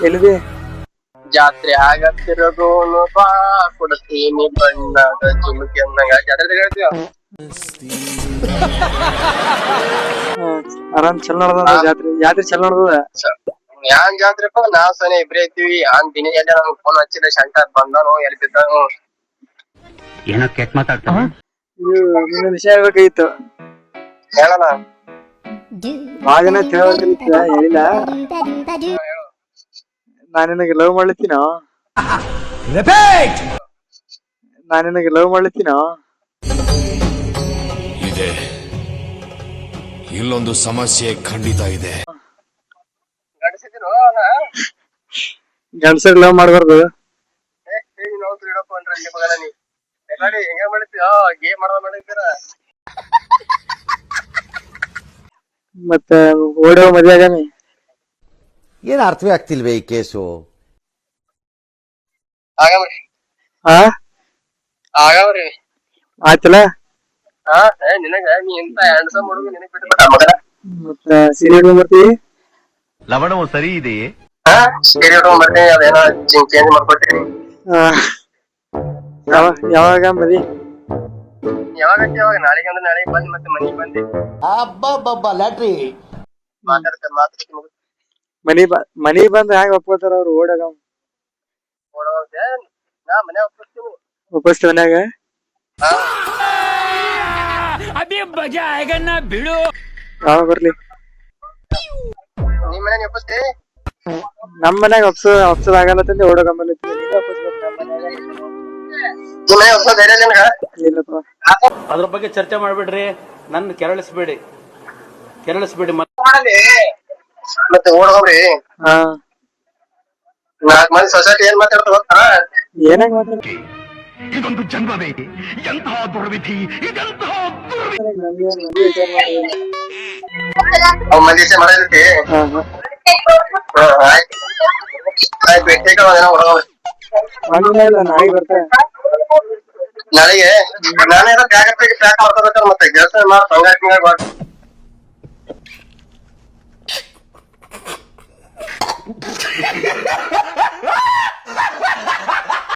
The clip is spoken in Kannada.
ಎಲ್ಲಿದೆ? ಜಾತ್ರೆ ಆಗತ್ತಿರೋದು ಬಾ ಕೊಡ್ತೀನಿ ಬಣ್ಣದ ಚಿಮುಕಿ ಅಂದಂಗ ಜಾತ್ರೆ ಹೇಳ್ತೀವ. ಆರಾಮ್ ಚಲ್ ನಡ್ದ ಜಾತ್ರೆ ಚಲ್ ನಡ್ದದ. ಯಾನ್ ಜಾತ್ರೆಪ್ಪ ನಾವ್ ಸನೆ ಇಬ್ರೇ ಇರ್ತೀವಿ. ಆನ್ ದಿನ ಎಲ್ಲ ನಮ್ಗೆ ಫೋನ್ ಹಚ್ಚಿದ ಶಂಕರ್ ಬಂದಾನು ಎಲ್ಲಿ ಬಿದ್ದಾನು. ಏನೋ ಕೆಟ್ಟ ಮಾತಾಡ್ತಾನ. ಇದು ನಿನ್ನ ವಿಷಯ ಹೇಳ್ಬೇಕಾಗಿತ್ತು. ಹೇಳಣ. ಬಾಳ ಜನ ತಿಳೋದಿಲ್ಲ ಹೇಳಿಲ್ಲ. ನಾನ್ ನಿನಗೆ ಲವ್ ಮಾಡ್ಲತ್ತೀನೋ. ನಾನ್ ನಿನಗೆ ಲವ್ ಮಾಡ್ಲತ್ತೀನೋ. ಇದೆ, ಇಲ್ಲೊಂದು ಸಮಸ್ಯೆ ಖಂಡಿತ ಇದೆ. ಗಂಡಸರ್ ಲವ್ ಮಾಡ್ಬಾರ್ದು. ಹೆಂಗ ಮಾಡಿದ್ಯೋ ಗೇಮ್ ಮಾಡಿದ್ದೀರ. ಮತ್ತೆ ಓಡೋ ಮದ್ವೆ ಆಗಾಮಿ ಏನ್ ಅರ್ಥವೇ ಆಗ್ತಿಲ್ವೇ ಈ ಕೇಸು. ಆಗವ್ರಿ ಆಗವ್ರಿ ಆಯ್ತಲ್ಲ. ನಿನಗ ನೀ ಎಂತ ಹ್ಯಾಂಡ್ಸಮ್ ಹುಡುಗ ನಿನಗ್ ಬಿಟ್ಟು ಮಗನ. ಮತ್ತೆ ಸೀರೆ ಬರ್ತೀವಿ. ಲವಣವು ಸರಿ ಇದೆಯೇ? ಸೀರೆ ಬರ್ತೀನಿ. ಅದೇನೋ ಚೇಂಜ್ ಮಾಡ್ಕೊತೀರಿ. ಯಾವಾಗ ಮದಿ? ಯಾವಾಗ ನಾಳೆಗೆ ಅಂದ್ರೆ ನಾಳೆಗೆ ಬಂದ್ ಮತ್ತೆ ಮನೆಗೆ ಬಂದೆ ಲ್ಯಾಟ್ರಿ ಮನಿ ಬಂದ್ ಹೆಂಗ ಒಪ್ಕೋತಾರ ಅವ್ರು? ಓಡಾಗ ನಾ ಮನೆ ಒಪ್ಪಿಸ್ತೀನಿ. ಒಪ್ಪಿಸ್ತ ಮನ್ಯಾಗ ಬಿಡು. ಯಾವಾಗ ಬರ್ಲಿ? ನಿಮ್ ಮನೆ ಒಪ್ಪಿಸ್ತಿ? ನಮ್ ಮನ್ಯಾಗ ಒಪ್ಸೋದಾಗಲ್ಲತ್ತಂದ್ರೆ ಓಡೋಗಂಬಲ್ಲಿ ಒಪ್ಪಿಸ್ಬೇಕು. ನಮ್ಮ ಮನ್ಯಾಗ ನಿಮ್ ಮನೆ ಒಪ್ಸೋ ಧೈರ್ಯ ನಿನಗ? ಇಲ್ಲಪ್ಪ. ಅದ್ರ ಬಗ್ಗೆ ಚರ್ಚೆ ಮಾಡ್ಬಿಡ್ರಿ. ನನ್ನ ಕೆರಳಿಸ್ಬೇಡಿ. ಮತ್ತೆ ಓಡೋಗ್ರಿ. ಹಾ, 4 ಮಂದಿ ಸೊಸೈಟಿ ಏನ್ ಮಾತಾಡ್ತಾರ ಗೊತ್ತಾ? ಏನಾಗ ಮಾತಾಡ? ಇದೊಂದು ಜನ್ಮವೇ, ಎಂತಹ ದುರ್ವಿಧಿ, ಇದೆಂತಹ ಅವ್ ಮಂದಿ ವಿಷಯ ಮಾಡೈತಿ. ಆಯ್ತು ಭೇಟಿ ಓಡೋಗ್ರಿ. ನಾಳೆ ಬರ್ತಾರೆ. ನಾಳೆಗೆ ನಾನೇ ಪ್ಯಾಕ್ ಮಾಡ್ಕೋಬೇಕಲ್ಲ. ಮತ್ತೆ ಕೆಲಸ ಮಾಡಿ